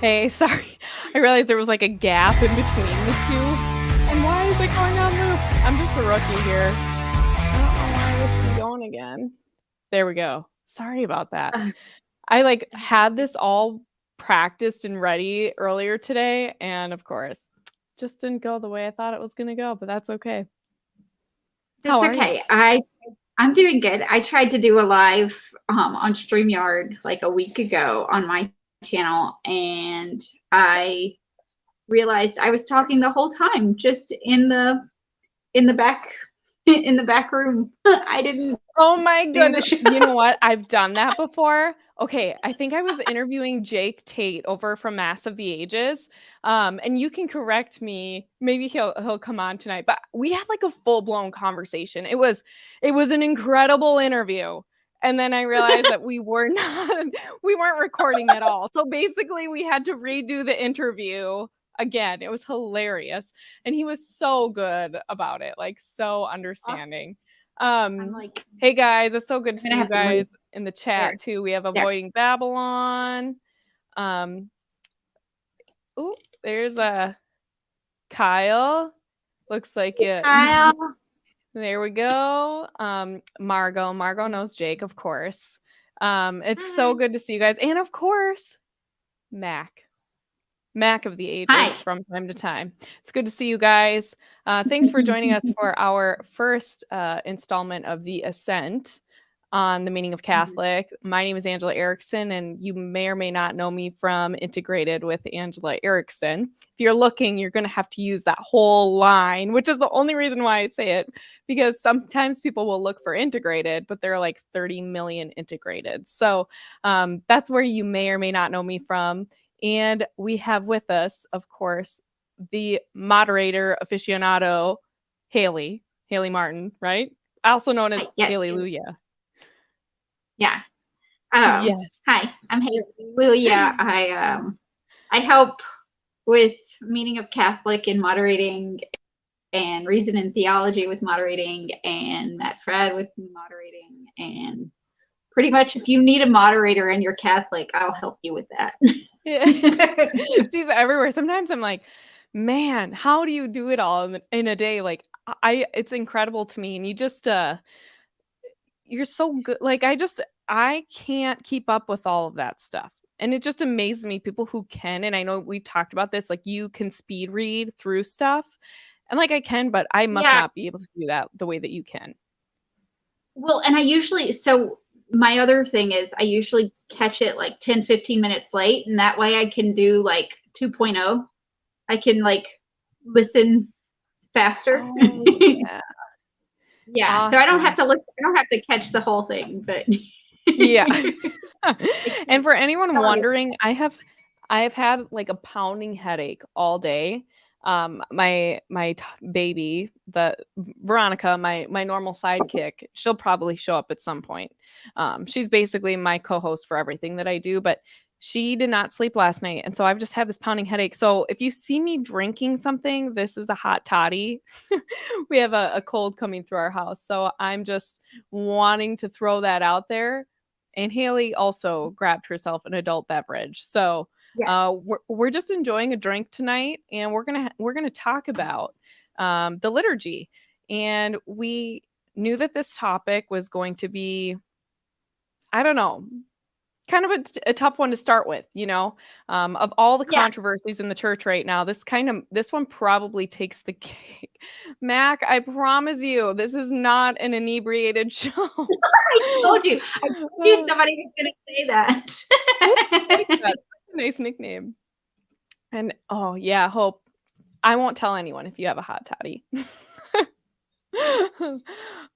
Hey, sorry. I realized there was like a gap in between the two. And why is it going on loop? I'm just a rookie here. I don't know why this is going again. There we go. Sorry about that. I had this all practiced and ready earlier today, and of course, just didn't go the way I thought it was going to go, but that's okay. How are you? I'm doing good. I tried to do a live on StreamYard like a week ago on my channel, and I realized I was talking the whole time just in the back room. I didn't. Oh my goodness. You know what? I've done that before. Okay, I think I was interviewing Jake Tate over from Mass of the Ages. And you can correct me. Maybe he'll come on tonight. But we had like a full-blown conversation. It was an incredible interview. And then I realized that we weren't recording at all. So basically we had to redo the interview again. It was hilarious. And he was so good about it, like so understanding. Hey guys, it's so good to see you guys in the chat too. We have Avoiding Babylon. Oh, there's a Kyle. Looks like it. Kyle. There we go. Margot knows Jake, of course. It's so good to see you guys. And of course, Mac of the Ages from time to time. It's good to see you guys. Thanks for joining us for our first installment of the Assent on the Meaning of Catholic. My name is Angela Erickson, and you may or may not know me from Integrated with Angela Erickson. If you're looking, you're going to have to use that whole line, which is the only reason why I say it, because sometimes people will look for Integrated, but there are like 30 million Integrated. So that's where you may or may not know me from. And we have with us, of course, the moderator aficionado, Halley Martin, right? Also known as Hallelujah. Yeah. Yes. Hi, I'm Hallelujah. I help with Meaning of Catholic and moderating, and Reason and Theology with moderating, and Matt Fred with moderating, and pretty much if you need a moderator and you're Catholic, I'll help you with that. Yeah. She's everywhere. Sometimes I'm like, man, how do you do it all in a day? Like it's incredible to me. And you just, you're so good. Like I can't keep up with all of that stuff. And it just amazes me, people who can. And I know we've talked about this, like you can speed read through stuff. And like I can, but I must not be able to do that the way that you can. Well, and my other thing is I usually catch it like 10, 15 minutes late, and that way I can do like 2.0. I can like listen faster. Oh, yeah. Yeah. Awesome. So I don't have to catch the whole thing, but yeah. And for anyone wondering, I have had like a pounding headache all day. My baby, Veronica, my normal sidekick, she'll probably show up at some point. She's basically my co-host for everything that I do, but she did not sleep last night. And so I've just had this pounding headache. So if you see me drinking something, this is a hot toddy. We have a cold coming through our house. So I'm just wanting to throw that out there. And Halley also grabbed herself an adult beverage. So we're just enjoying a drink tonight, and we're gonna talk about the liturgy. And we knew that this topic was going to be, I don't know, kind of a tough one to start with, of all the controversies in the church right now. This one probably takes the cake. Mac, I promise you, this is not an inebriated show. I told you somebody was going to say that. That's a nice nickname. And Hope, I won't tell anyone if you have a hot toddy.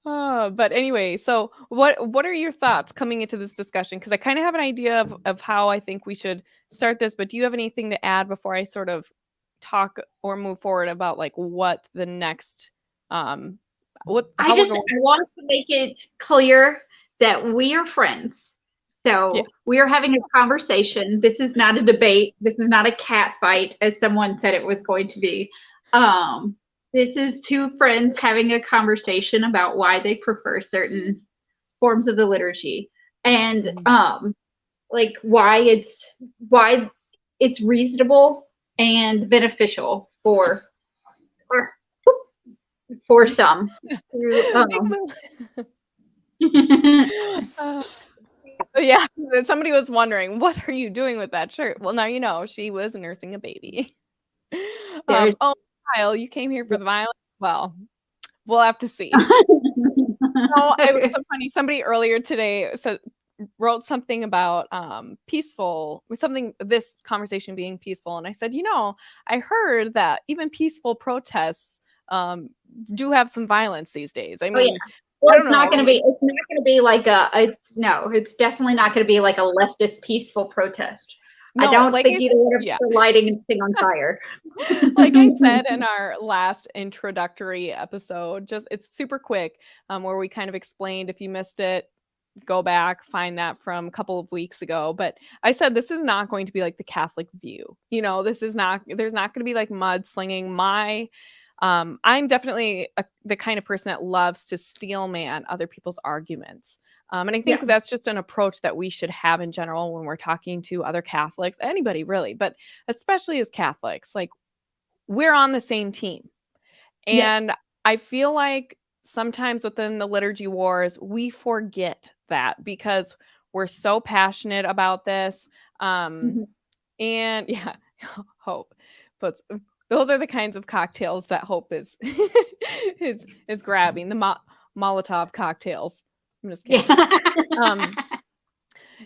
But anyway, so what are your thoughts coming into this discussion? Because I kind of have an idea of how I think we should start this, but do you have anything to add before I sort of talk or move forward about like what the next I want to make it clear that we are friends. So we are having a conversation. This is not a debate. This is not a cat fight, as someone said it was going to be. This is two friends having a conversation about why they prefer certain forms of the liturgy, and like why it's reasonable and beneficial for some. Yeah, somebody was wondering, what are you doing with that shirt? Well, now you know, she was nursing a baby. Oh, Kyle, you came here for the violence? Well, we'll have to see. No, it was so funny. Somebody earlier today wrote something about this conversation being peaceful, and I said, I heard that even peaceful protests do have some violence these days. I mean, well, it's not going to be like it's definitely not going to be like a leftist peaceful protest. No, I don't think either one of us are lighting anything on fire. Like I said in our last introductory episode, it's super quick, where we kind of explained, if you missed it, go back, find that from a couple of weeks ago. But I said, this is not going to be like the Catholic view. There's not going to be like mudslinging. I'm definitely the kind of person that loves to steel man other people's arguments. And I think that's just an approach that we should have in general when we're talking to other Catholics, anybody really, but especially as Catholics, like, we're on the same team. And I feel like sometimes within the liturgy wars, we forget that because we're so passionate about this. And Hope puts, those are the kinds of cocktails that Hope is grabbing, the Molotov cocktails. I'm just kidding.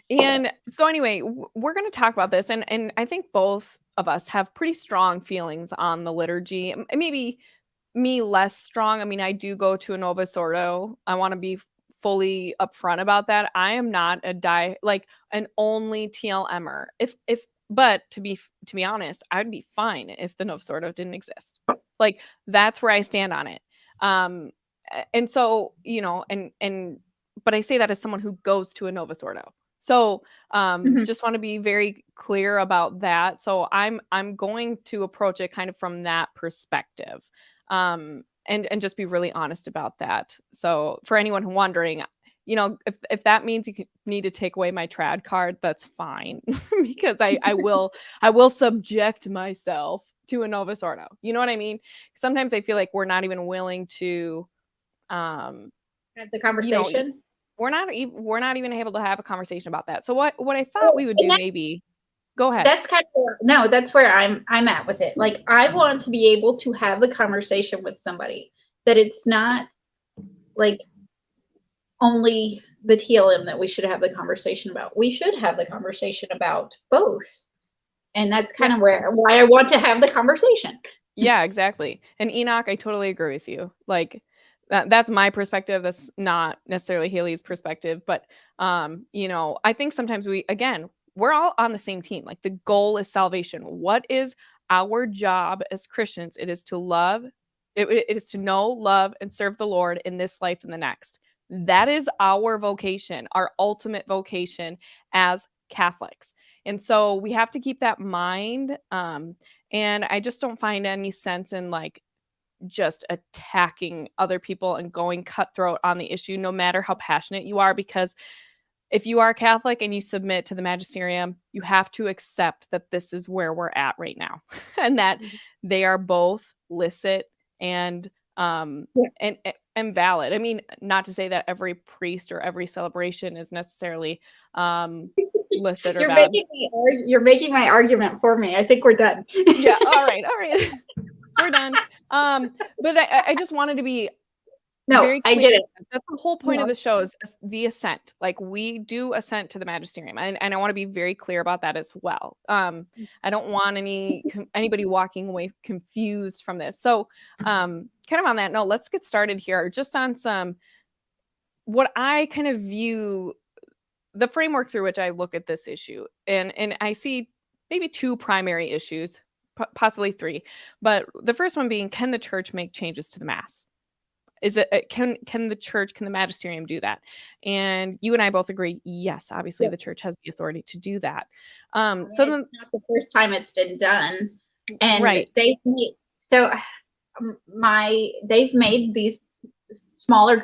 And so anyway, we're going to talk about this. And I think both of us have pretty strong feelings on the liturgy. Maybe me less strong. I mean, I do go to a Novus Ordo. I want to be fully upfront about that. I am not an only TLMer. But to be honest, I'd be fine if the Novus Ordo didn't exist. Like, that's where I stand on it. And so, but I say that as someone who goes to a Novus Ordo. So just want to be very clear about that. So I'm going to approach it kind of from that perspective, and just be really honest about that. So for anyone wondering, if that means you need to take away my trad card, that's fine, because I will subject myself to a Novus Ordo. You know what I mean? Sometimes I feel like we're not even willing to have the conversation. We're not even able to have a conversation about that. So what I thought we would do, maybe go ahead. That's that's where I'm at with it. Like, I want to be able to have a conversation with somebody, that it's not like only the TLM that we should have the conversation about. We should have the conversation about both. And that's kind of why I want to have the conversation. Yeah, exactly. And Enoch, I totally agree with you. Like, that's my perspective. That's not necessarily Haley's perspective, but I think sometimes we're all on the same team. Like, the goal is salvation. What is our job as Christians? It is to love. It is to know, love, and serve the Lord in this life and the next. That is our vocation, our ultimate vocation as Catholics. And so we have to keep that in mind. And I just don't find any sense in just attacking other people and going cutthroat on the issue, no matter how passionate you are, because if you are Catholic and you submit to the magisterium, you have to accept that this is where we're at right now, and that they are both licit and valid. I mean, not to say that every priest or every celebration is necessarily licit or bad. You're making my argument for me. I think we're done. Yeah. All right. We're done. But I just wanted to be very clear. I get it. That's the whole point of the show, is the assent. Like, we do assent to the magisterium, and I want to be very clear about that as well. I don't want anybody walking away confused from this. So kind of on that note, let's get started here just on what I kind of view the framework through which I look at this issue. And I see maybe two primary issues, possibly three. But the first one being, can the church make changes to the Mass? Is it can the magisterium do that? And you and I both agree, yes, obviously the church has the authority to do that. So it's not the first time it's been done, and they've made these smaller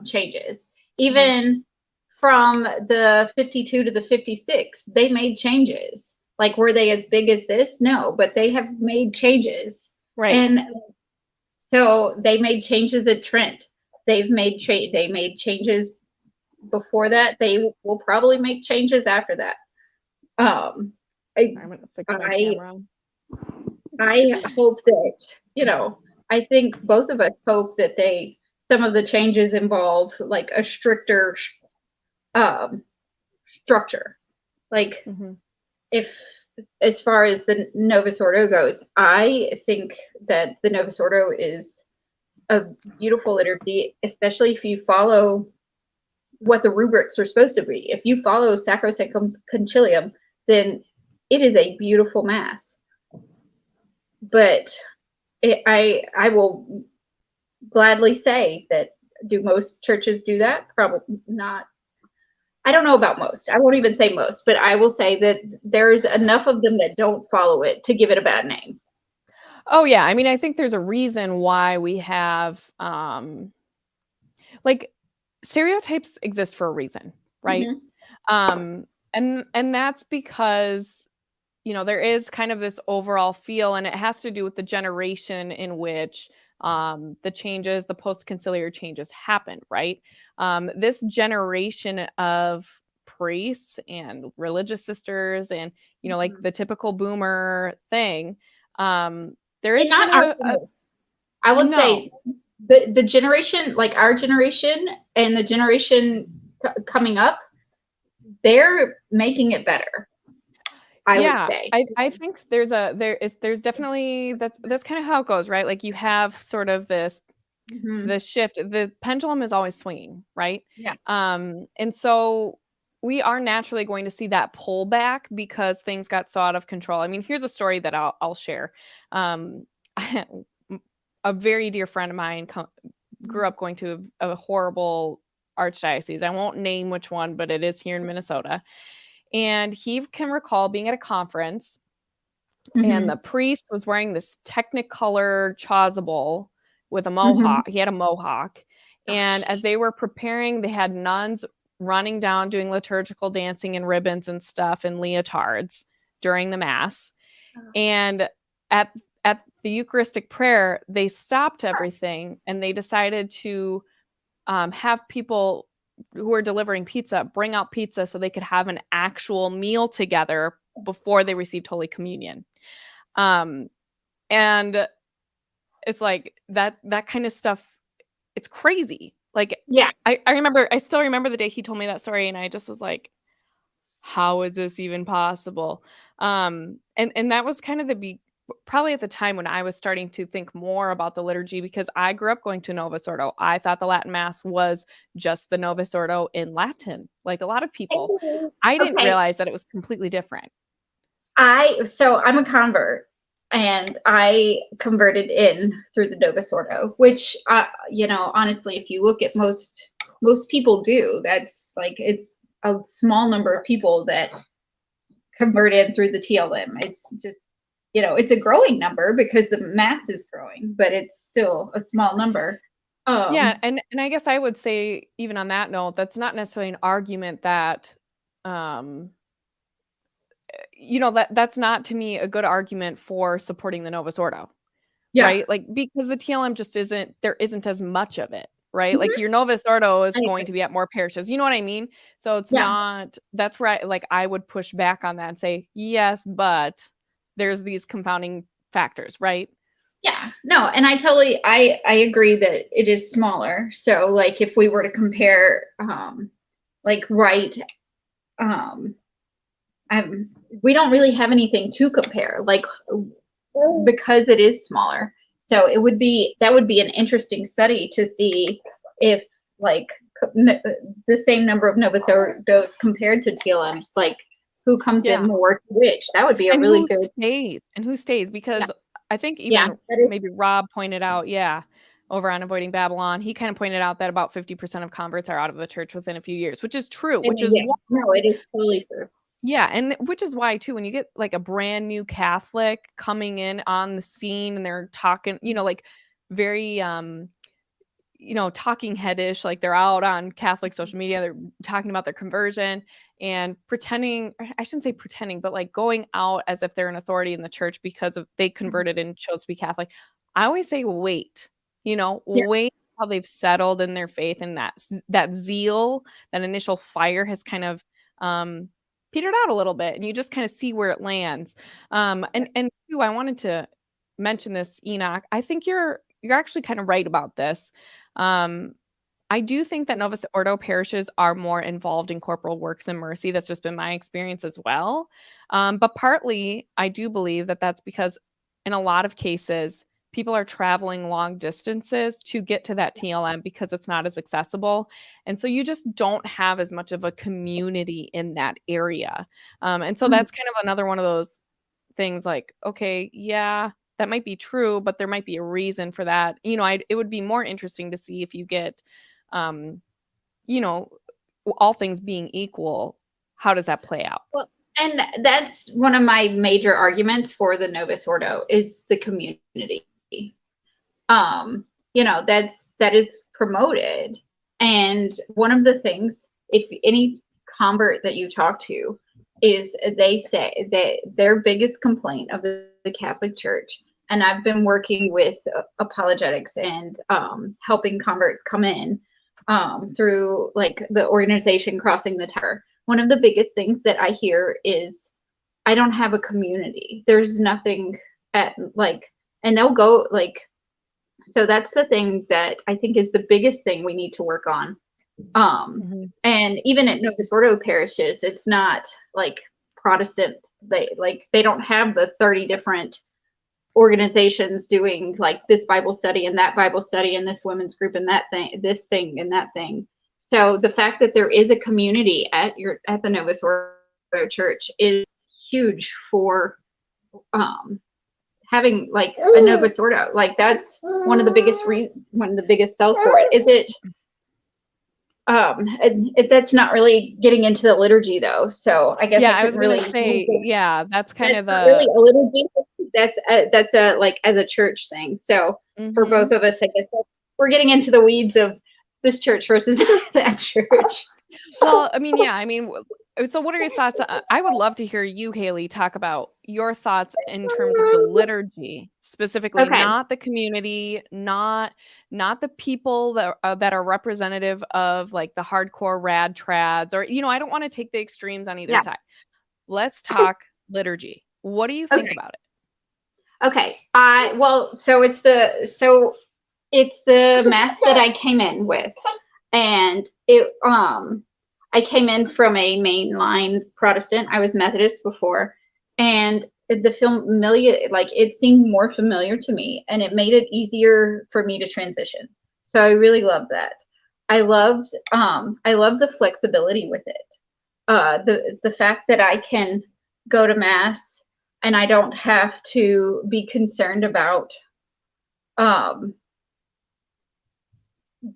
changes. Even from the 52 to the 56, they made changes. Like, were they as big as this? No, but they have made changes. Right. And so they made changes at Trent. They made changes before that. They will probably make changes after that. I'm gonna fix my camera. I hope that, I think both of us hope that some of the changes involve like a stricter structure. Like, if, as far as the Novus Ordo goes, I think that the Novus Ordo is a beautiful liturgy, especially if you follow what the rubrics are supposed to be. If you follow Sacrosanctum Concilium, then it is a beautiful mass. But I will gladly say that, do most churches do that? Probably not. I don't know about most. I won't even say most, but I will say that there's enough of them that don't follow it to give it a bad name. Oh yeah, I mean, I think there's a reason why we have like stereotypes exist for a reason, right? And that's because there is kind of this overall feel, and it has to do with the generation in which the post-conciliar changes happen, right? This generation of priests and religious sisters and, like the typical boomer thing, there is I would say the generation, like our generation and the generation coming up, they're making it better. I would say. I think there's definitely that's kind of how it goes, right? Like you have sort of this shift. The pendulum is always swinging, right? Yeah. And so we are naturally going to see that pull back because things got so out of control. I mean, here's a story that I'll share. A very dear friend of mine grew up going to a horrible archdiocese. I won't name which one, but it is here in Minnesota. And he can recall being at a conference and the priest was wearing this Technicolor chasuble with a mohawk. He had a mohawk. And as they were preparing, they had nuns running down doing liturgical dancing and ribbons and stuff and leotards during the mass. And at the Eucharistic prayer, they stopped everything and they decided to have people who were delivering pizza bring out pizza so they could have an actual meal together before they received Holy Communion. And it's like that kind of stuff. It's crazy. Like, yeah, I still remember the day he told me that story and I just was like, how is this even possible? And that was kind of probably at the time when I was starting to think more about the liturgy, because I grew up going to Novus Ordo. I thought the Latin Mass was just the Novus Ordo in Latin, like a lot of people. I didn't realize that it was completely different. So I'm a convert, and I converted in through the Novus Ordo, which, honestly, if you look at most people do, that's like, it's a small number of people that convert in through the TLM. It's just, it's a growing number because the mass is growing, but it's still a small number. Yeah, and I guess I would say, even on that note, that's not necessarily an argument that, that's not, to me, a good argument for supporting the Novus Ordo, right? Like, because the TLM just there isn't as much of it, right? Like your Novus Ordo is going to be at more parishes. You know what I mean? So it's not, that's where I would push back on that and say, yes, but there's these confounding factors, right? Yeah, no, and I agree that it is smaller. So like if we were to compare, we don't really have anything to compare, like, because it is smaller. So that would be an interesting study to see if like the same number of Novus Ordos compared to TLMs, like who comes in more to which. That would be a really good. Who stays, because I think even maybe Rob pointed out, over on Avoiding Babylon, he kind of pointed out that about 50% of converts are out of the church within a few years, which is true. No, it is totally true. Yeah, and which is why too, when you get like a brand new Catholic coming in on the scene and they're talking, like very talking headish, like they're out on Catholic social media, they're talking about their conversion and pretending, I shouldn't say pretending, but like going out as if they're an authority in the church because they converted and chose to be Catholic. I always say, wait, wait how they've settled in their faith, and that zeal, that initial fire has kind of petered out a little bit, and you just kind of see where it lands. And too, I wanted to mention this, Enoch. I think you're actually kind of right about this. I do think that Novus Ordo parishes are more involved in corporal works and mercy. That's just been my experience as well. But partly, I do believe that that's because in a lot of cases, people are traveling long distances to get to that TLM because it's not as accessible. And so you just don't have as much of a community in that area. And so that's kind of another one of those things like, okay, yeah, that might be true, but there might be a reason for that. It would be more interesting to see if you get, all things being equal, how does that play out? Well, and that's one of my major arguments for the Novus Ordo is the community. That is promoted. And one of the things, if any convert that you talk to, is they say that their biggest complaint of the Catholic Church, and I've been working with apologetics and helping converts come in through like the organization Crossing the Tower. One of the biggest things that I hear is, I don't have a community. There's nothing and they'll go like, so that's the thing that I think is the biggest thing we need to work on. And even at Novus Ordo parishes, it's not like Protestant. They don't have the 30 different organizations doing like this Bible study and that Bible study and this women's group and that thing, this thing and that thing. So the fact that there is a community at the Novus Ordo Church is huge for having like a Novus Ordo. Like that's one of the biggest sells for it. Is it? That's not really getting into the liturgy though. So I guess I was really say, that's kind of really a liturgy. That's a like as a church thing. So for both of us, I guess we're getting into the weeds of this church versus that church. Well, so what are your thoughts? I would love to hear you, Haley, talk about your thoughts in terms of the liturgy specifically, not the community, not the people that are representative of like the hardcore rad trads, or I don't want to take the extremes on either side. Let's talk liturgy. What do you think about it? Okay. So it's the mass that I came in with, and I came in from a mainline Protestant. I was Methodist before, and it seemed more familiar to me, and it made it easier for me to transition. So I really loved that. I loved the flexibility with it. The fact that I can go to mass and I don't have to be concerned about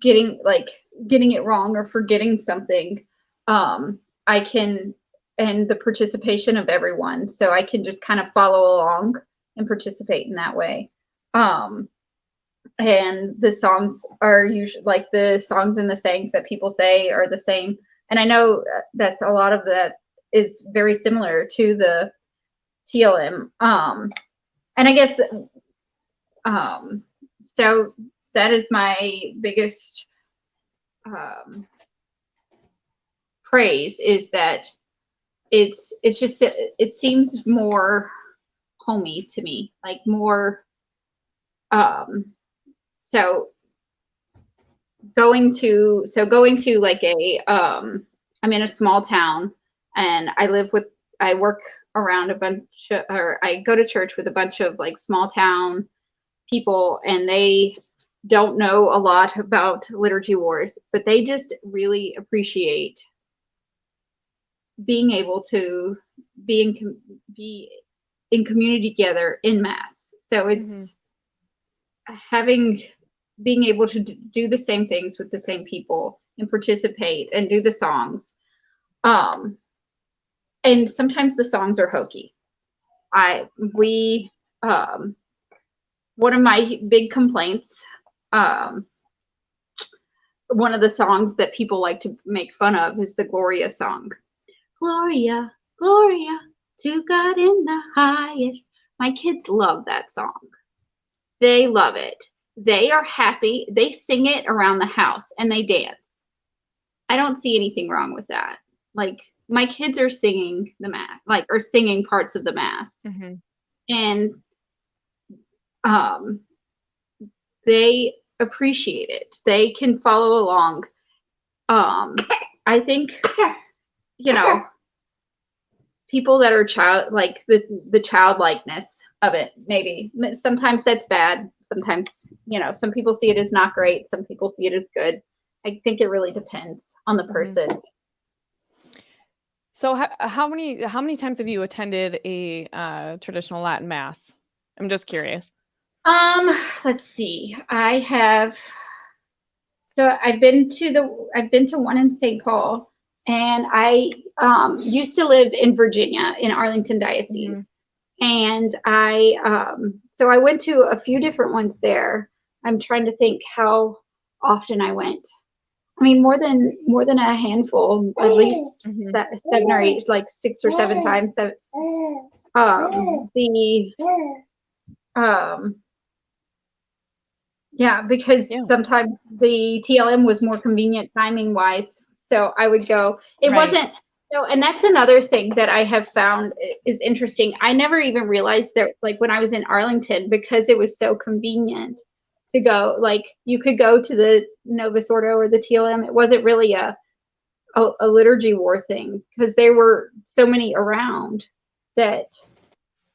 getting it wrong or forgetting something. I can, and the participation of everyone, so I can just kind of follow along and participate in that way. And the songs are usually like the songs and the sayings that people say are the same. And I know that's a lot of that is very similar to the TLM. And I guess, so that is my biggest, praise, is that it seems more homey to me, like more so going to like I'm in a small town, and I work around I go to church with a bunch of like small town people, and they don't know a lot about liturgy wars, but they just really appreciate being able to be in community together in mass. So it's being able to do the same things with the same people and participate and do the songs. And sometimes the songs are hokey. One of my big complaints one of the songs that people like to make fun of is the Gloria song. Gloria, Gloria, to God in the highest. My kids love that song. They love it. They are happy. They sing it around the house and they dance. I don't see anything wrong with that. Like, my kids are singing the mass, like, or singing parts of the mass. Mm-hmm. And they appreciate it. They can follow along. I think, you know, people that are like the childlikeness of it, maybe sometimes that's bad. Sometimes, you know, some people see it as not great. Some people see it as good. I think it really depends on the person. So how many times have you attended a traditional Latin mass? I'm just curious. Let's see. I have. So I've been to one in St. Paul, and I used to live in Virginia in Arlington Diocese, and so I went to a few different ones there. I'm trying to think how often I went. I mean, more than a handful, at least 7 or 8, like 6 or 7 times. That's yeah, because sometimes the TLM was more convenient timing wise, so I would go. It wasn't so, and that's another thing that I have found is interesting. I never even realized that, like, when I was in Arlington, because it was so convenient to go, like, you could go to the Novus Ordo or the TLM. It wasn't really a liturgy war thing, because there were so many around that,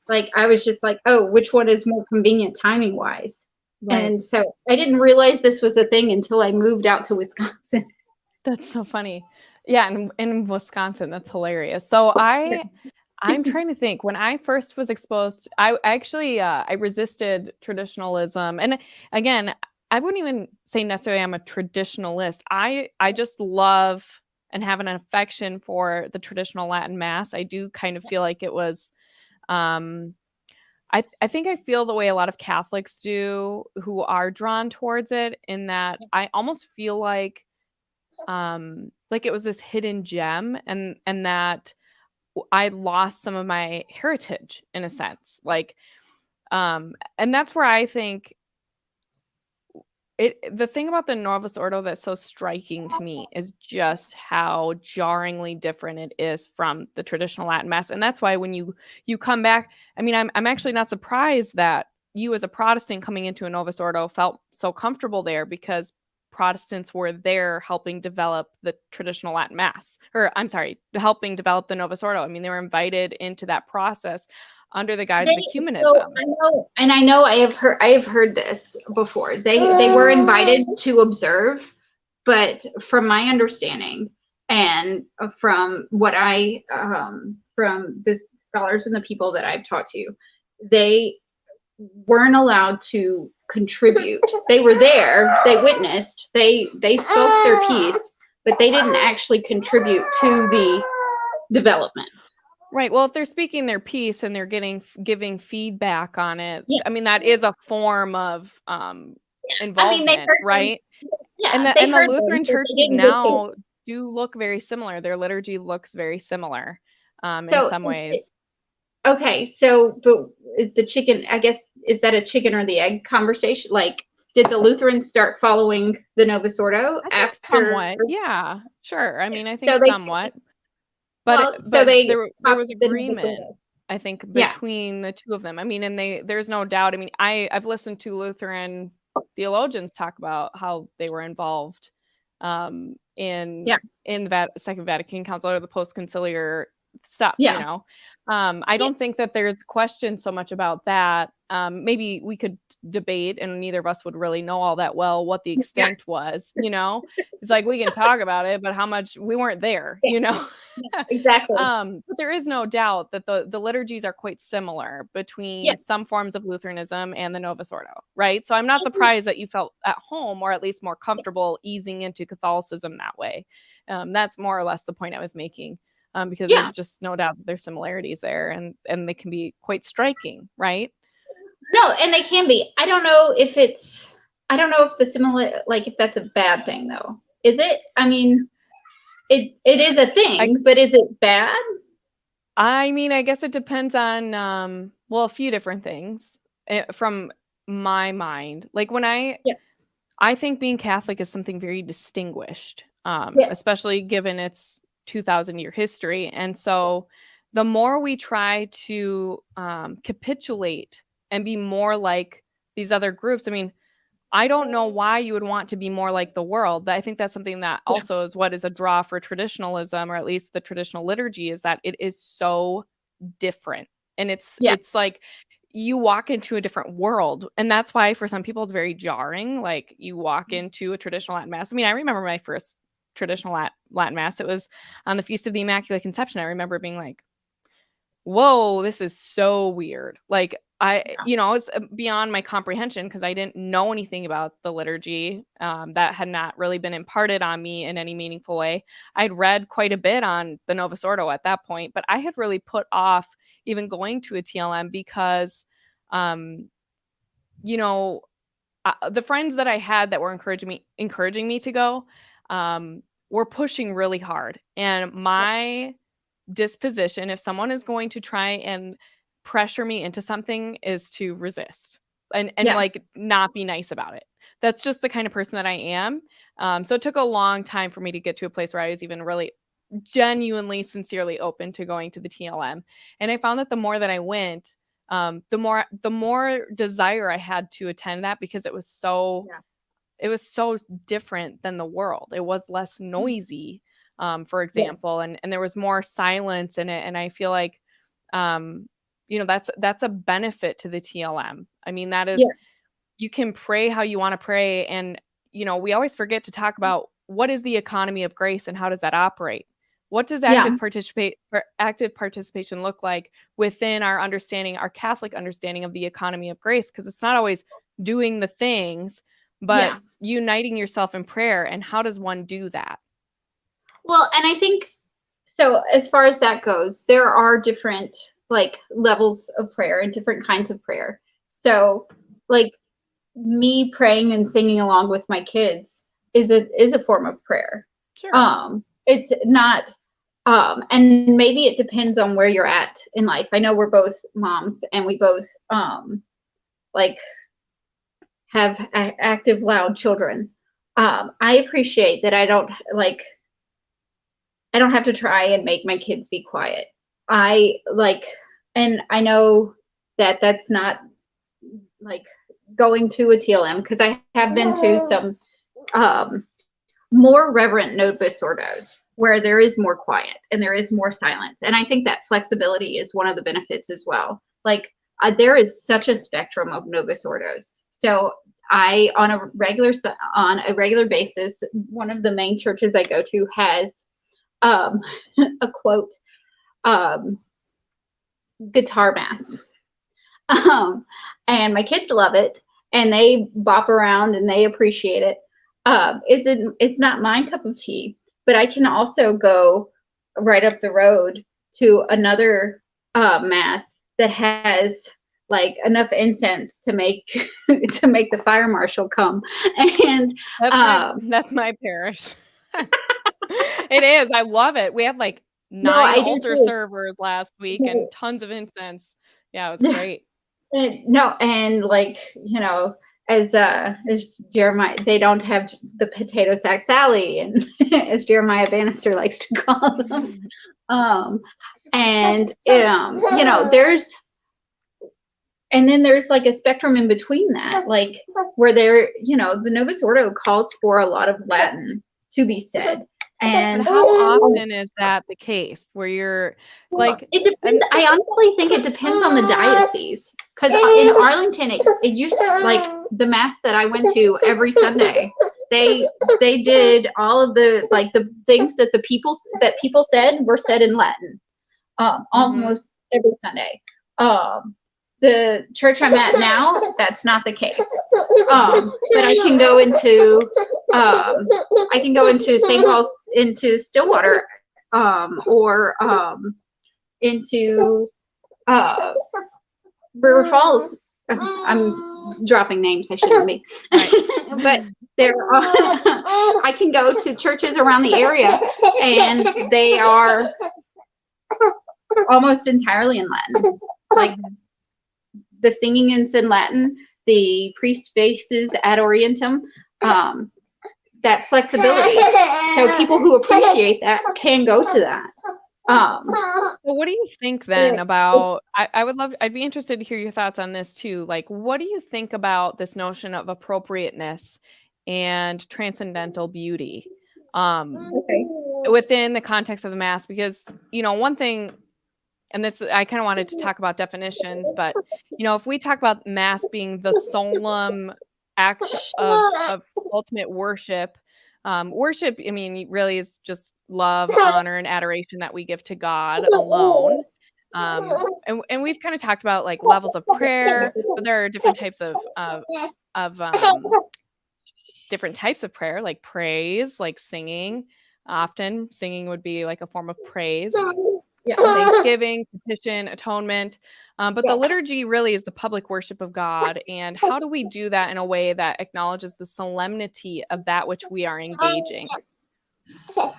like, I was just like, oh, which one is more convenient timing wise? And so I didn't realize this was a thing until I moved out to Wisconsin. That's so funny. Yeah, in Wisconsin, that's hilarious. So I'm trying to think. When I first was exposed, I actually I resisted traditionalism. And again, I wouldn't even say necessarily I'm a traditionalist. I just love and have an affection for the traditional Latin Mass. I do kind of feel like it was I think I feel the way a lot of Catholics do who are drawn towards it, in that I almost feel like it was this hidden gem, and that I lost some of my heritage in a sense. Like, and that's where I think the thing about the Novus Ordo that's so striking to me is just how jarringly different it is from the traditional Latin Mass. And that's why when you come back, I mean, I'm actually not surprised that you as a Protestant coming into a Novus Ordo felt so comfortable there, because Protestants were there helping develop the traditional Latin Mass, or I'm sorry, helping develop the Novus Ordo. I mean, they were invited into that process under the guise of ecumenism. So I know I have heard this before. They were invited to observe, but from my understanding and from what from the scholars and the people that I've talked to, they weren't allowed to contribute. They were there, they witnessed, they spoke their piece, but they didn't actually contribute to the development. Right. Well, if they're speaking their piece and they're giving feedback on it, I mean, that is a form of involvement, right? And the Lutheran churches now do look very similar. Their liturgy looks very similar in some ways. Okay, so but the chicken, I guess, is that a chicken or the egg conversation? Like, did the Lutherans start following the Novus Ordo after? Somewhat, yeah, sure. I mean, I think somewhat. But there was agreement, I think, between the two of them. I mean, and there's no doubt. I mean, I've listened to Lutheran theologians talk about how they were involved in the Second Vatican Council or the post-conciliar stuff, you know. I don't think that there's question so much about that. Maybe we could debate, and neither of us would really know all that well what the extent was, you know. It's like, we can talk about it, but how much, we weren't there, you know. Exactly. But there is no doubt that the liturgies are quite similar between some forms of Lutheranism and the Novus Ordo, right? So I'm not surprised that you felt at home, or at least more comfortable easing into Catholicism that way. That's more or less the point I was making. Because there's just no doubt that there's similarities there, and they can be quite striking, right? No, and they can be. I don't know if the similar, like, if that's a bad thing though. Is it? I mean, it is a thing, but is it bad? I mean, I guess it depends on, well, a few different things from my mind. Like when I think being Catholic is something very distinguished, especially given its 2,000-year history. And so the more we try to capitulate and be more like these other groups, I mean, I don't know why you would want to be more like the world, but I think that's something that also is what is a draw for traditionalism, or at least the traditional liturgy, is that it is so different. And it's like you walk into a different world. And that's why for some people it's very jarring. Like you walk into a traditional Latin Mass. I mean, I remember my first traditional Latin Mass. It was on the Feast of the Immaculate Conception. I remember being like, whoa, this is so weird. Like it's beyond my comprehension because I didn't know anything about the liturgy. That had not really been imparted on me in any meaningful way. I'd read quite a bit on the Novus Ordo at that point, but I had really put off even going to a TLM because, the friends that I had that were encouraging me to go, were pushing really hard. And my disposition, if someone is going to try and pressure me into something, is to resist and like not be nice about it. That's just the kind of person that I am. So it took a long time for me to get to a place where I was even really genuinely, sincerely open to going to the TLM. And I found that the more that I went, the more desire I had to attend that, because it was so different than the world. It was less noisy, for example, and there was more silence in it. And I feel like, that's a benefit to the TLM. I mean, that is, you can pray how you want to pray. And, we always forget to talk about what is the economy of grace and how does that operate? What does active participation look like within our understanding, our Catholic understanding of the economy of grace? Because it's not always doing the things, but uniting yourself in prayer. And how does one do that? Well, and I think, so as far as that goes, there are different levels of prayer and different kinds of prayer. So me praying and singing along with my kids is a form of prayer. Sure. It's not, and maybe it depends on where you're at in life. I know we're both moms and we both have active, loud children. I appreciate that I don't have to try and make my kids be quiet. And I know that that's not going to a TLM, because I have been to some more reverent Novus Ordos where there is more quiet and there is more silence. And I think that flexibility is one of the benefits as well. There is such a spectrum of Novus Ordos. So I, on a regular basis, one of the main churches I go to has a quote, guitar mass. And my kids love it and they bop around and they appreciate it. It's not my cup of tea, but I can also go right up the road to another mass that has enough incense to make the fire marshal come. And that's my parish. It is. I love it. We had 9 altar servers last week and tons of incense. Yeah, it was great. As Jeremiah, they don't have the potato sack Sally, and as Jeremiah Bannister likes to call them. There's a spectrum in between that, where the Novus Ordo calls for a lot of Latin to be said. And how often is that the case where you're it depends. I honestly think it depends on the diocese, because in Arlington it used to, the mass that I went to every Sunday, they did all of the the things that people said were said in Latin almost every Sunday. The church I'm at now, that's not the case. But I can go into St. Paul's, into Stillwater, or into River Falls. I'm dropping names I shouldn't be. But there I can go to churches around the area, and they are almost entirely in Latin. Like, the singing is in Latin, the priest faces ad orientem, that flexibility. So people who appreciate that can go to that. Well, what do you think then about, I'd be interested to hear your thoughts on this too. Like, what do you think about this notion of appropriateness and transcendental beauty within the context of the Mass? Because, one thing, and this, I kind of wanted to talk about definitions, but, if we talk about Mass being the solemn act of ultimate worship, worship, really is just love, honor, and adoration that we give to God alone. And we've kind of talked about like levels of prayer, but there are different types of different types of prayer, like praise, like singing. Often singing would be like a form of praise. Thanksgiving, petition, atonement. But the liturgy really is the public worship of God. And how do we do that in a way that acknowledges the solemnity of that which we are engaging? Okay,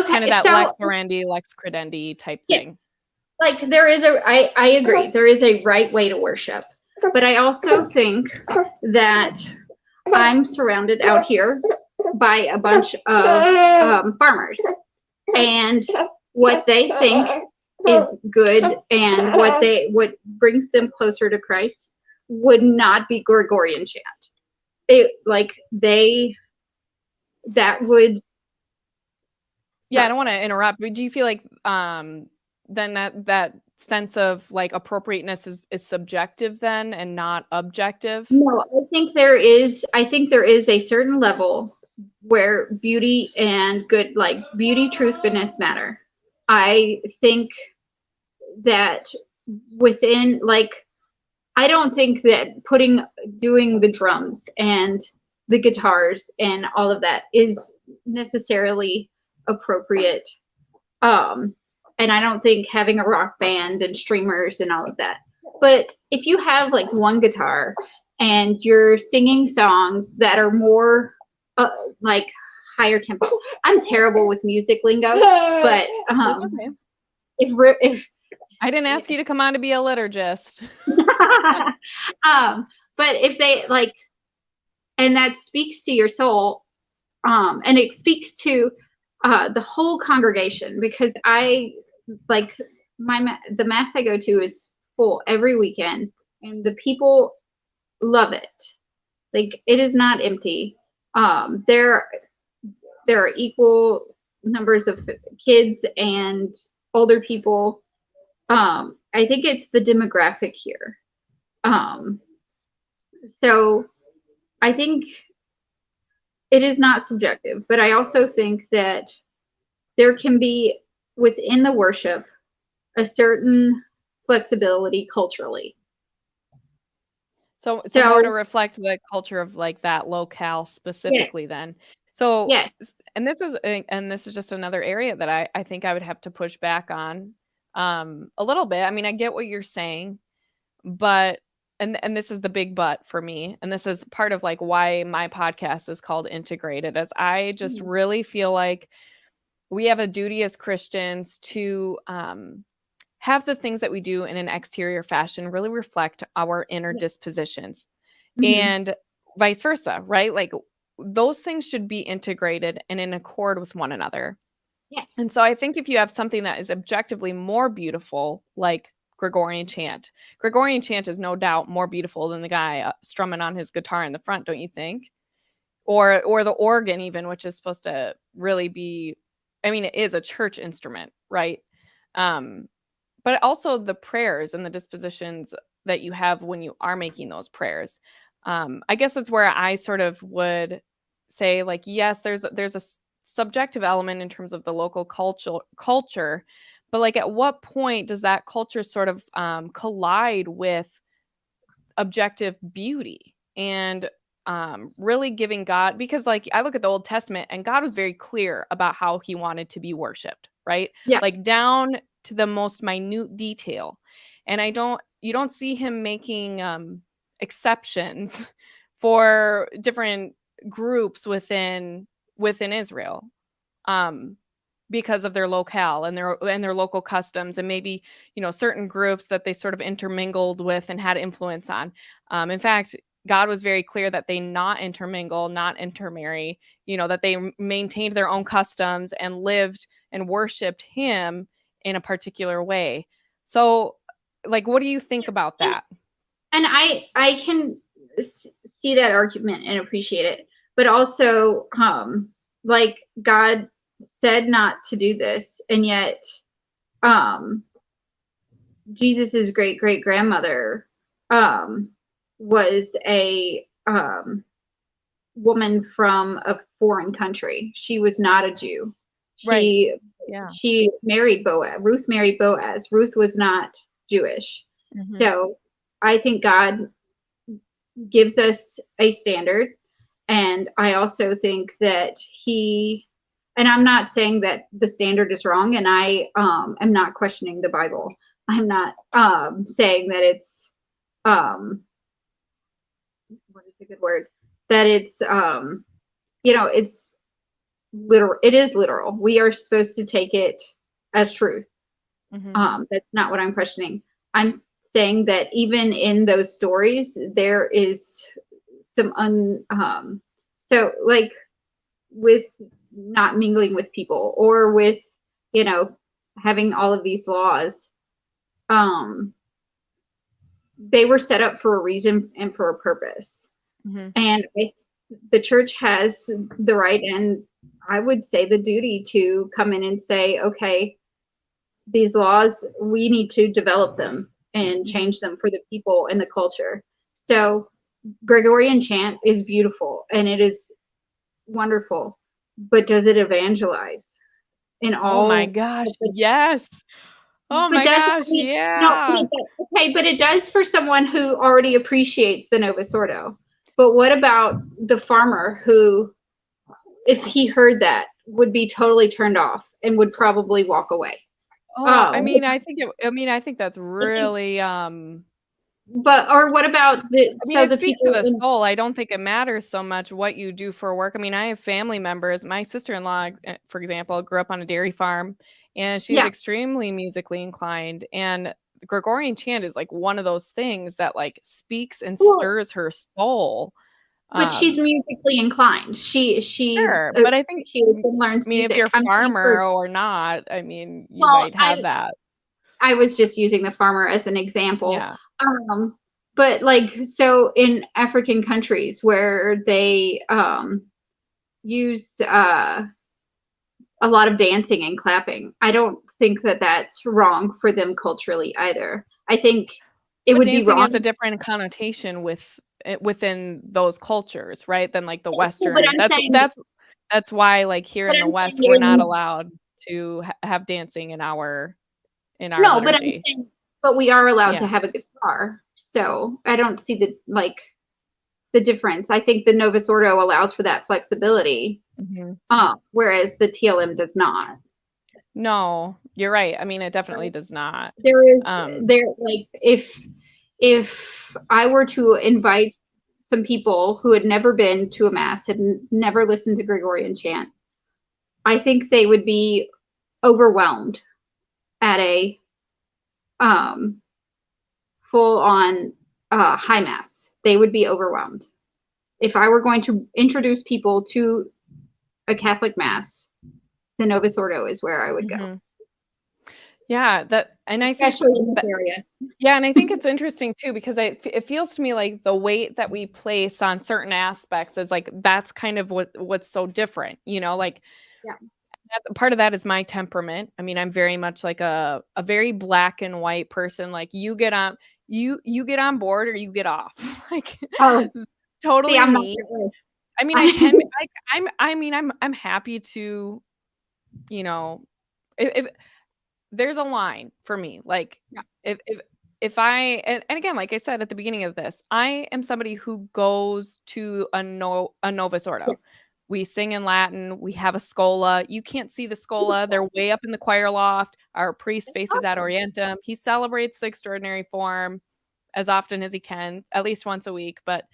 kind of that lex orandi, lex credendi type thing. Like, there is I agree, there is a right way to worship. But I also think that I'm surrounded out here by a bunch of farmers. And what they think is good and what brings them closer to Christ would not be Gregorian chant. Yeah, I don't want to interrupt, but do you feel like then that sense of like appropriateness is subjective then and not objective? No, I think there is a certain level where beauty and good, like beauty, truth, goodness matter. I think that within, like, I don't think that doing the drums and the guitars and all of that is necessarily appropriate. And I don't think having a rock band and streamers and all of that. But if you have like one guitar and you're singing songs that are more like higher tempo. I'm terrible with music lingo, but okay. if I didn't ask you to come on to be a liturgist. But if they like, and that speaks to your soul, and it speaks to the whole congregation, because I like the Mass I go to is full every weekend, and the people love it. Like, it is not empty. There are equal numbers of kids and older people. I think it's the demographic here. So I think it is not subjective, but I also think that there can be within the worship a certain flexibility culturally. So more to reflect the culture of like that locale specifically, then. So yes. And this is just another area that I think I would have to push back on a little bit. I mean, I get what you're saying, but and this is the big but for me, and this is part of like why my podcast is called Integrated, as I just really feel like we have a duty as Christians to have the things that we do in an exterior fashion really reflect our inner dispositions, and vice versa, right? Like, those things should be integrated and in accord with one another. Yes. And so I think if you have something that is objectively more beautiful, like Gregorian chant is no doubt more beautiful than the guy strumming on his guitar in the front, don't you think? Or the organ even, which is supposed to really be, I mean, it is a church instrument, right? But also the prayers and the dispositions that you have when you are making those prayers. I guess that's where I sort of would say, like, yes, there's a subjective element in terms of the local culture, but like, at what point does that culture sort of collide with objective beauty and really giving God? Because like, I look at the Old Testament and God was very clear about how he wanted to be worshiped, right? Yeah. Like, down to the most minute detail. And you don't see him making exceptions for different groups within within Israel, because of their locale and their local customs, and maybe, certain groups that they sort of intermingled with and had influence on. In fact, God was very clear that they not intermingle, not intermarry, that they maintained their own customs and lived and worshiped him in a particular way. So, like, what do you think about that? And I can see that argument and appreciate it, but also, like, God said not to do this, and yet, Jesus's great grandmother, was a woman from a foreign country. She was not a Jew. Right. Yeah. She married Boaz. Ruth married Boaz. Ruth was not Jewish. Mhm. So I think God gives us a standard. And I also think that and I'm not saying that the standard is wrong, and I am not questioning the Bible. I'm not saying that it's what is a good word? That it's it's literal. It is literal. We are supposed to take it as truth. Mhm. That's not what I'm questioning. I'm saying that even in those stories, there is some so, like, with not mingling with people, or with having all of these laws, they were set up for a reason and for a purpose. Mhm. And the church has the right, and I would say the duty, to come in and say, okay, these laws, we need to develop them and change them for the people and the culture. So Gregorian chant is beautiful and it is wonderful, but does it evangelize in all? Oh my gosh, yes. Oh But my does gosh, it, yeah. okay, but it does for someone who already appreciates the Novus Ordo. But what about the farmer who, if he heard that, would be totally turned off and would probably walk away? Oh, I mean, I think that's really, But, or what about it the speaks to people the in, soul. I don't think it matters so much what you do for work. I mean, I have family members. My sister-in-law, for example, grew up on a dairy farm, and she's yeah, extremely musically inclined. And Gregorian chant is like one of those things that like speaks and well, stirs her soul. but she's Um, musically inclined. She sure, but I think, appreciates and learns I mean, if you're music. a I'm saying farmer for, or not, I mean, you well, might have that. I was just using the farmer as an example. Yeah. But, like, so in African countries where they use a lot of dancing and clapping, I don't think that that's wrong for them culturally either. I think it But would be dancing has a wrong. different connotation within those cultures, right, than, like, the But Western. I'm That's saying, that's why, like, here but in the I'm West, we're not saying, allowed to have dancing in our no, but I'm liturgy. saying, but we are allowed Yeah. to have a guitar. So I don't see the difference. I think the Novus Ordo allows for that flexibility, Mhm. whereas the TLM does not. No, you're right. I mean, it definitely does not. There is Um, there like if I were to invite some people who had never been to a mass, had never listened to Gregorian chant, I think they would be overwhelmed at a full on high mass. They would be overwhelmed. If I were going to introduce people to a Catholic mass, the Novus Ordo is where I would go, mhm. Yeah, and I think especially in this that area. yeah, and I think it's interesting too because it feels to me like the weight that we place on certain aspects is like that's kind of what's so different, like Yeah. part of that is my temperament. I mean, I'm very much like a very black and white person. Like you get on board or you get off. Like Oh, see, totally I'm not me. that I mean, way. I'm happy to, you know, if there's a line for me. Like Yeah. if I and again, like I said at the beginning of this, I am somebody who goes to a Novus Yeah. Ordo. We sing in Latin. We have a scola. You can't see the scola. They're way up in the choir loft. Our priest faces ad Awesome. orientem. He celebrates the extraordinary form as often as he can, at least once a week, but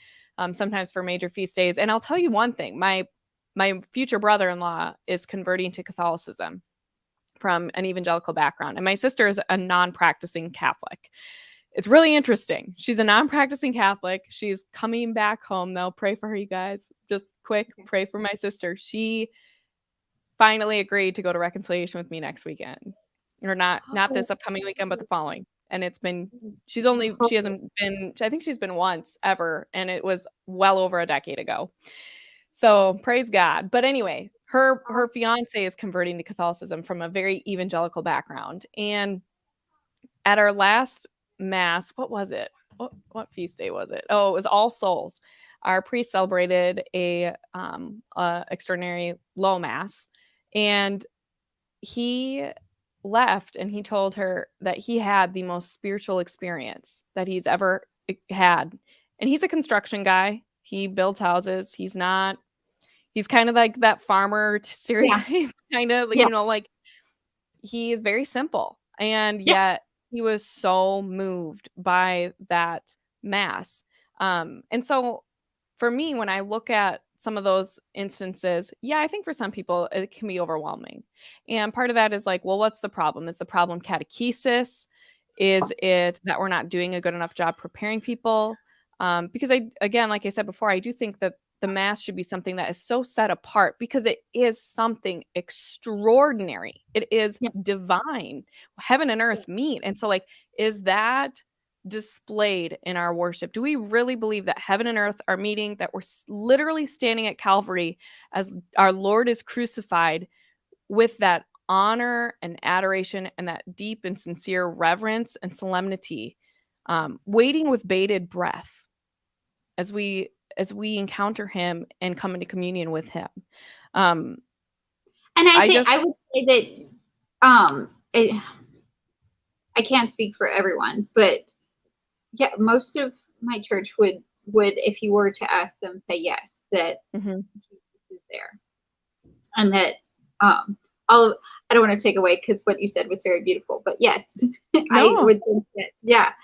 sometimes for major feast days. And I'll tell you one thing: my my future brother-in-law is converting to Catholicism from an evangelical background, and my sister is a non-practicing Catholic. It's really interesting. She's a non-practicing Catholic. She's coming back home, though. Pray for her, you guys. Just quick, pray for my sister. She finally agreed to go to reconciliation with me next weekend. Or not this upcoming weekend, but the following. And she hasn't been, I think she's been once ever, and it was well over a decade ago. So praise God. But anyway, her fiance is converting to Catholicism from a very evangelical background. And at our last Mass, what was it? What feast day was it? Oh, it was All Souls. Our priest celebrated a extraordinary low Mass, and he left and he told her that he had the most spiritual experience that he's ever had. And he's a construction guy. He builds houses. He's kind of like that farmer stereotype, kind of, like he is very simple. And yet he was so moved by that Mass. And so for me, when I look at some of those instances, I think for some people it can be overwhelming. And part of that is like, well, what's the problem? Is the problem catechesis? Is it that we're not doing a good enough job preparing people? Because again, like I said before, I do think that the Mass should be something that is so set apart because it is something extraordinary. It is divine. Heaven and earth meet. And so like, is that displayed in our worship? Do we really believe that heaven and earth are meeting, that we're literally standing at Calvary as our Lord is crucified with that honor and adoration and that deep and sincere reverence and solemnity, waiting with bated breath as we encounter him and come into communion with him? And I would say that I can't speak for everyone, but most of my church would, if you were to ask them, say yes, that Jesus is there. And that I don't want to take away, because what you said was very beautiful, but yes, I would think that,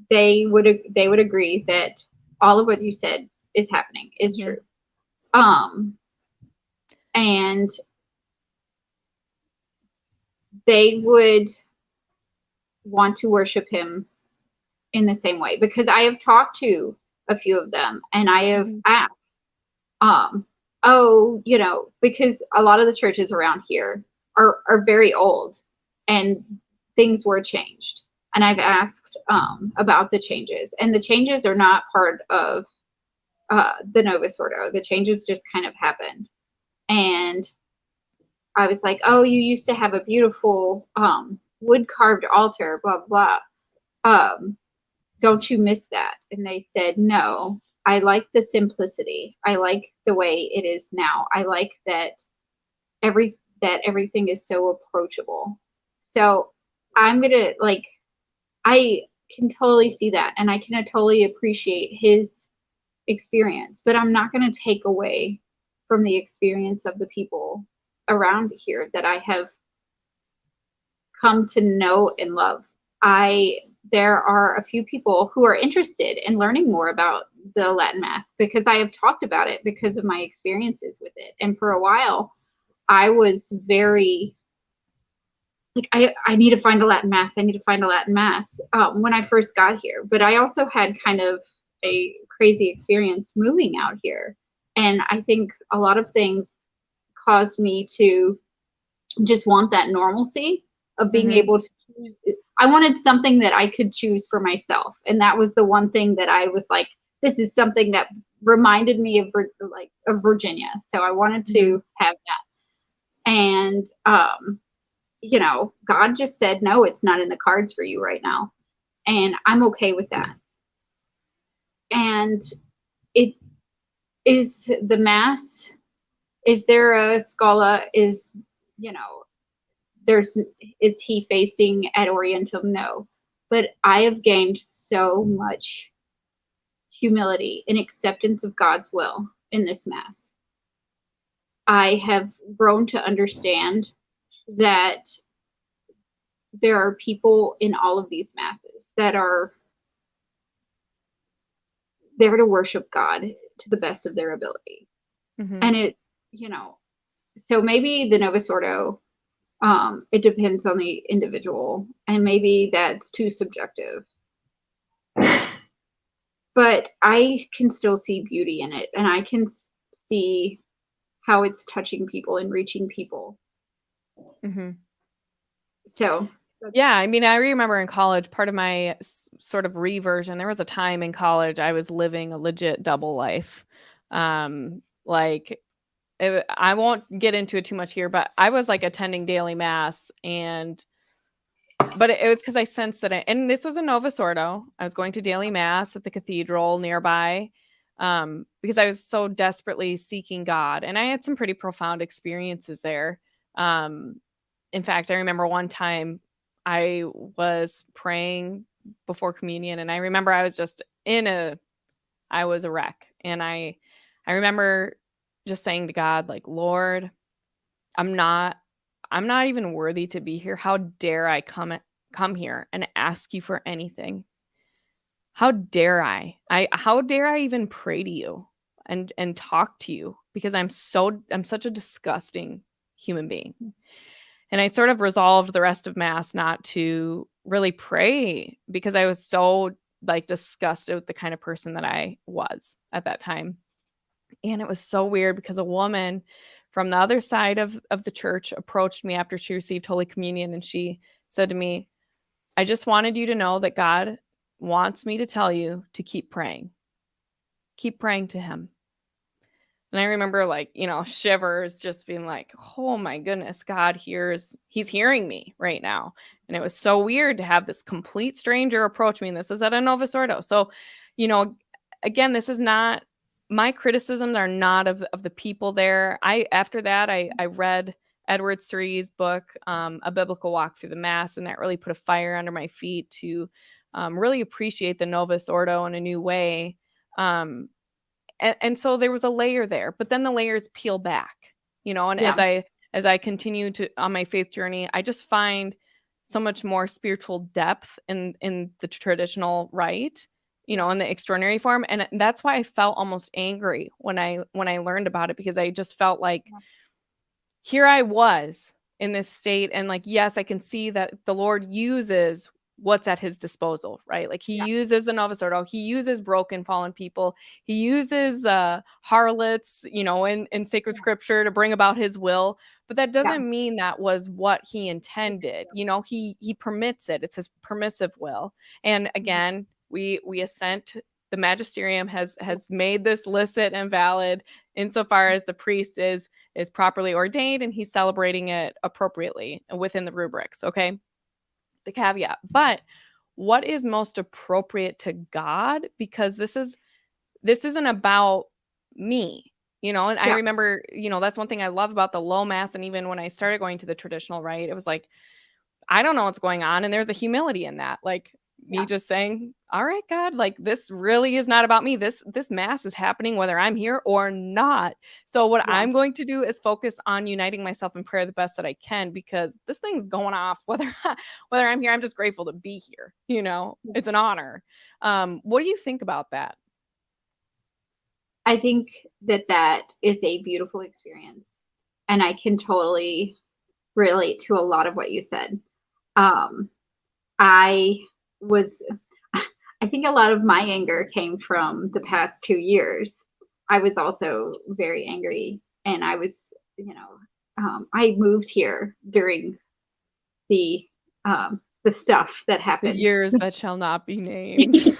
they would agree that all of what you said is happening, is true. And they would want to worship him in the same way, because I have talked to a few of them and I have asked, because a lot of the churches around here are very old and things were changed. And I've asked about the changes, and the changes are not part of the Novus Ordo. The changes just kind of happened. And I was like, oh, you used to have a beautiful wood carved altar, blah, blah. Don't you miss that? And they said, no, I like the simplicity. I like the way it is now. I like that everything is so approachable. So I'm going to I can totally see that. And I can totally appreciate his experience, but I'm not going to take away from the experience of the people around here that I have come to know and love. There are a few people who are interested in learning more about the Latin Mass, because I have talked about it because of my experiences with it. And for a while, I was very I need to find a Latin Mass. I need to find a Latin Mass when I first got here. But I also had kind of a crazy experience moving out here. And I think a lot of things caused me to just want that normalcy of being able to choose. I wanted something that I could choose for myself. And that was the one thing that I was like, this is something that reminded me of Virginia. So I wanted to have that. And, God just said, no, it's not in the cards for you right now. And I'm okay with that. And it is the Mass. Is there a Scala? Is he facing at Orientum? No. But I have gained so much humility and acceptance of God's will in this Mass. I have grown to understand that there are people in all of these Masses that are there to worship God to the best of their ability. And so maybe the Novus Ordo, it depends on the individual, and maybe that's too subjective. But I can still see beauty in it, and I can see how it's touching people and reaching people. Mm-hmm. So, yeah, I mean, I remember in college, part of my sort of reversion, there was a time in college I was living a legit double life. Like, I won't get into it too much here, but I was like attending daily mass, but it was because I sensed that and this was a Novus Ordo. I was going to daily mass at the cathedral nearby, because I was so desperately seeking God, and I had some pretty profound experiences there. In fact, I remember one time I was praying before communion, and I remember I was just I was a wreck, and I remember just saying to God, like, Lord, I'm not even worthy to be here. How dare I come here and ask you for anything? How dare I? How dare I even pray to you and talk to you, because I'm such a disgusting human being. And I sort of resolved the rest of mass not to really pray, because I was so like disgusted with the kind of person that I was at that time. And it was so weird, because a woman from the other side of the church approached me after she received Holy Communion, and she said to me, I just wanted you to know that God wants me to tell you to keep praying. Keep praying to him. And I remember, like, shivers, just being like, oh my goodness, he's hearing me right now. And it was so weird to have this complete stranger approach me. And this is at a Novus Ordo. So, again, this is not, my criticisms are not of the people there. After that, I read Edward Surree's book, A Biblical Walk Through the Mass, and that really put a fire under my feet to really appreciate the Novus Ordo in a new way. And so there was a layer there, but then the layers peel back, and as I continue on my faith journey, I just find so much more spiritual depth in the traditional rite, in the extraordinary form. And that's why I felt almost angry when I learned about it, because I just felt like here I was in this state, and like, yes, I can see that the Lord uses what's at his disposal, right? Like, he uses the Novus Ordo, he uses broken, fallen people, he uses harlots, in sacred scripture to bring about his will. But that doesn't mean that was what he intended. He permits it. It's his permissive will. And again, we Assent, the magisterium has made this licit and valid insofar as the priest is properly ordained and he's celebrating it appropriately within the rubrics. Okay. The caveat. But what is most appropriate to God? Because this isn't about me, and I remember, that's one thing I love about the low mass. And even when I started going to the traditional rite, it was like, I don't know what's going on. And there's a humility in that. Like, me just saying, all right, God, like, this really is not about me. This mass is happening whether I'm here or not. So what I'm going to do is focus on uniting myself in prayer the best that I can, because this thing's going off whether I'm here. I'm just grateful to be here. It's an honor. What do you think about that? I think that is a beautiful experience, and I can totally relate to a lot of what you said. I think a lot of my anger came from the past 2 years. I was also very angry, and I was, I moved here during the stuff that happened. The years that shall not be named.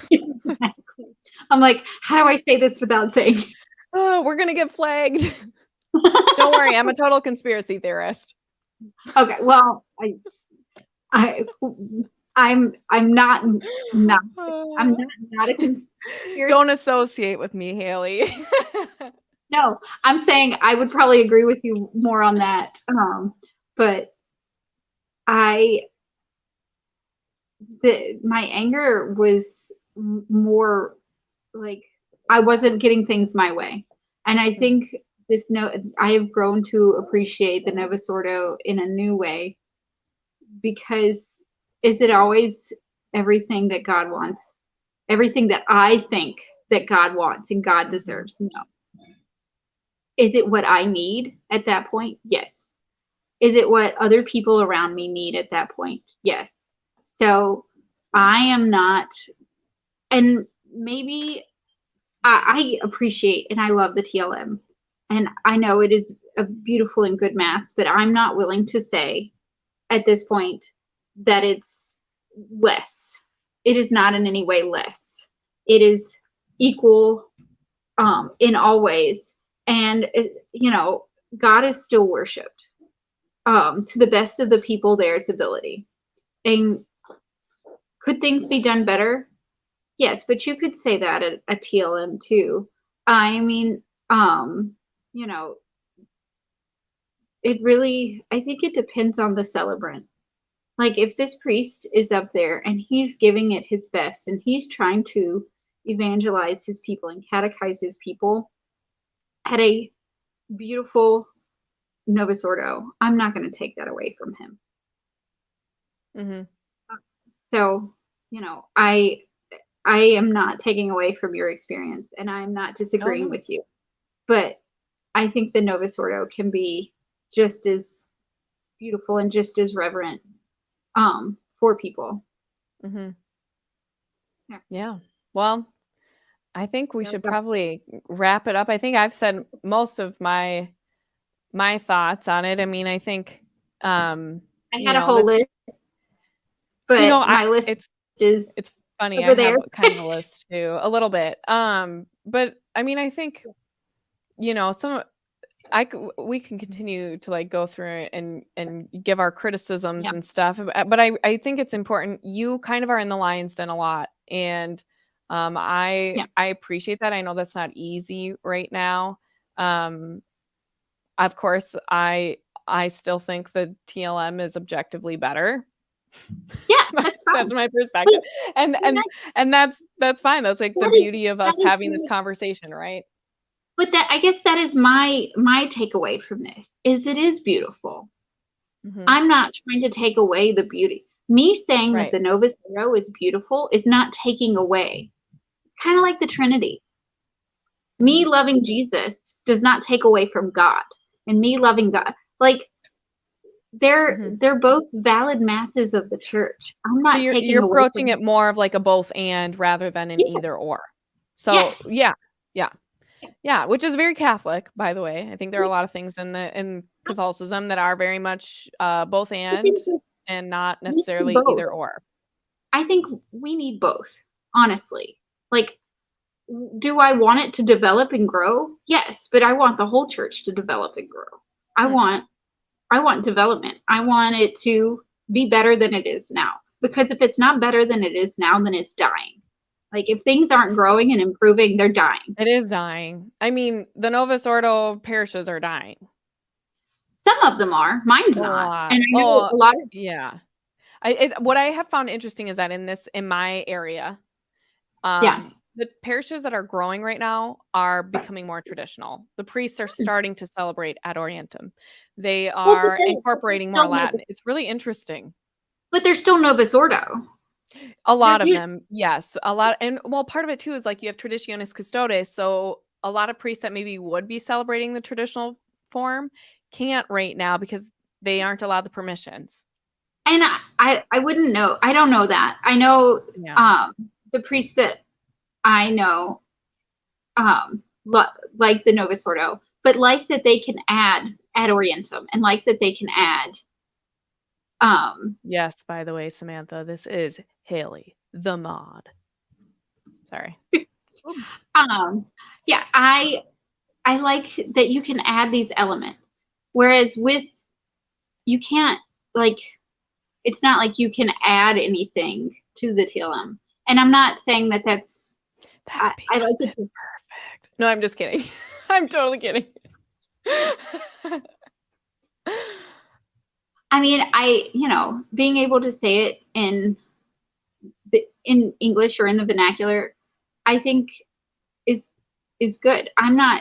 I'm like, how do I say this without saying? Oh, we're gonna get flagged. Don't worry, I'm a total conspiracy theorist. Okay, well, I'm not a conspiracy. Don't associate with me, Haley. No, I'm saying I would probably agree with you more on that. But my anger was more like I wasn't getting things my way. And I think I have grown to appreciate the Novus Ordo in a new way, because is it always everything that God wants? Everything that I think that God wants and God deserves? No. Is it what I need at that point? Yes. Is it what other people around me need at that point? Yes. So I am not, and maybe I appreciate and I love the TLM. And I know it is a beautiful and good mass, but I'm not willing to say at this point that it's less. It is not in any way less. It is equal in all ways. And, God is still worshipped to the best of the people there's ability. And could things be done better? Yes, but you could say that at a TLM too. I mean, it really, I think it depends on the celebrant. Like if this priest is up there and he's giving it his best and he's trying to evangelize his people and catechize his people at a beautiful Novus Ordo, I'm not going to take that away from him. Mm-hmm. So, I am not taking away from your experience and I'm not disagreeing with you, but I think the Novus Ordo can be just as beautiful and just as reverent for people. Mm-hmm. Yeah. Well, I think we should probably wrap it up. I think I've said most of my thoughts on it. I mean, I think I had a whole list, but my list is it's funny. I have kind of a list too, a little bit. But I mean, I think we can continue to like go through it and give our criticisms and stuff. But I think it's important. You kind of are in the lion's den a lot, and I appreciate that. I know that's not easy right now. Of course, I still think the TLM is objectively better. Yeah, that's fine. That's my perspective, and that's fine. That's like the beauty of us having this conversation, right? But I guess that is my takeaway from this is it is beautiful. Mm-hmm. I'm not trying to take away the beauty. Me saying that the Novus Ordo is beautiful is not taking away. It's kind of like the Trinity. Me loving Jesus does not take away from God, and me loving God, like they're both valid masses of the church. I'm not taking you're away approaching it more of like a both and rather than an either or. So yeah, which is very Catholic, by the way. I think there are a lot of things in Catholicism that are very much both and not necessarily either or. I think we need both, honestly. Like, do I want it to develop and grow? Yes, but I want the whole church to develop and grow. I want development. I want it to be better than it is now. Because if it's not better than it is now, then it's dying. Like if things aren't growing and improving, they're dying. It is dying. I mean, the Novus Ordo parishes are dying. Some of them are. Mine's not. And I know a lot of what I have found interesting is that in my area, the parishes that are growing right now are becoming more traditional. The priests are starting to celebrate ad orientem. They are incorporating more Latin. It's really interesting. But they're still Novus Ordo. A lot of them, yes. A lot. And well, part of it too is like you have Traditionis Custodes. So a lot of priests that maybe would be celebrating the traditional form can't right now because they aren't allowed the permissions. And I wouldn't know. I don't know that. I know the priests that I know like the Novus Ordo, but like that they can add ad orientem and like that they can add yes, by the way, Samantha, this is Halley, the mod. Sorry. Yeah, I like that you can add these elements. Whereas you can't, like, it's not like you can add anything to the TLM. And I'm not saying that's I like it to perfect. No, I'm just kidding. I'm totally kidding. I mean, being able to say it in English or in the vernacular, I think is good.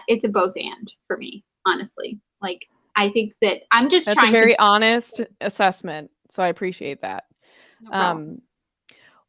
It's a both and for me, honestly. Like, I think that I'm just That's a very honest assessment. So I appreciate that. No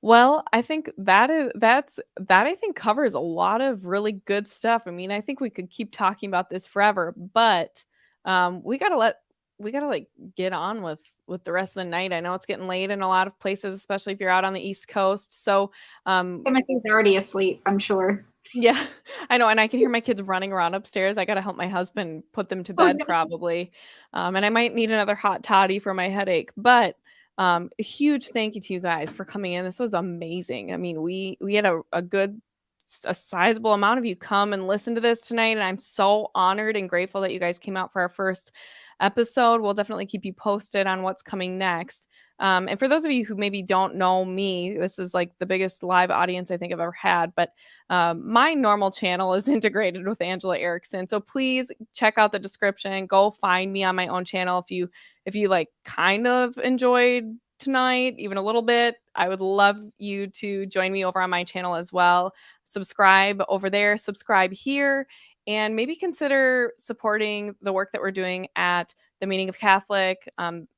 Well, I think that I think covers a lot of really good stuff. I mean, I think we could keep talking about this forever, but we gotta like get on with the rest of the night. I know it's getting late in a lot of places, especially if you're out on the East Coast. So Timothy's already asleep, I'm sure. yeah, I know, and I can hear my kids running around upstairs. I gotta help my husband put them to Oh, bed no. probably, and I might need another hot toddy for my headache. But a huge thank you to you guys for coming in. This was amazing. I mean, we had a good, a sizable amount of you come and listen to this tonight, and I'm so honored and grateful that you guys came out for our first episode. We'll definitely keep you posted on what's coming next. And for those of you who maybe don't know me, this is like the biggest live audience I think I've ever had. But my normal channel is integrated with Angela Erickson. So please check out the description. Go find me on my own channel if you like kind of enjoyed tonight, even a little bit. I would love you to join me over on my channel as well. Subscribe over there, subscribe here, and maybe consider supporting the work that we're doing at The Meaning of Catholic,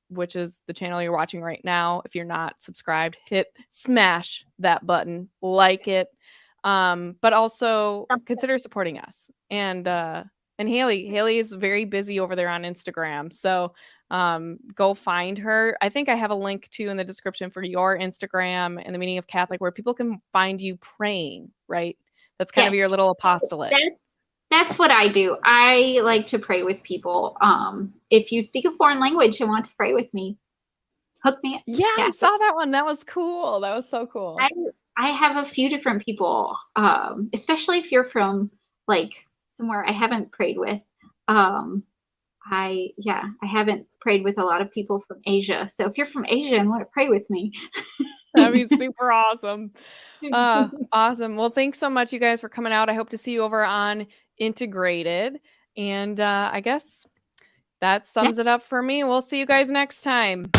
which is the channel you're watching right now. If you're not subscribed, smash that button, like it, but also consider supporting us. And Halley is very busy over there on Instagram, so go find her. I think I have a link too in the description for your Instagram and The Meaning of Catholic, where people can find you praying, right? That's kind of your little apostolate. That's what I do. I like to pray with people. If you speak a foreign language and want to pray with me, hook me up. Yeah, I saw that one. That was cool. That was so cool. I have a few different people, especially if you're from like somewhere I haven't prayed with. I haven't prayed with a lot of people from Asia. So if you're from Asia and want to pray with me, that'd be super awesome. Awesome. Well, thanks so much, you guys, for coming out. I hope to see you over on Integrated. And I guess that sums it up for me. We'll see you guys next time.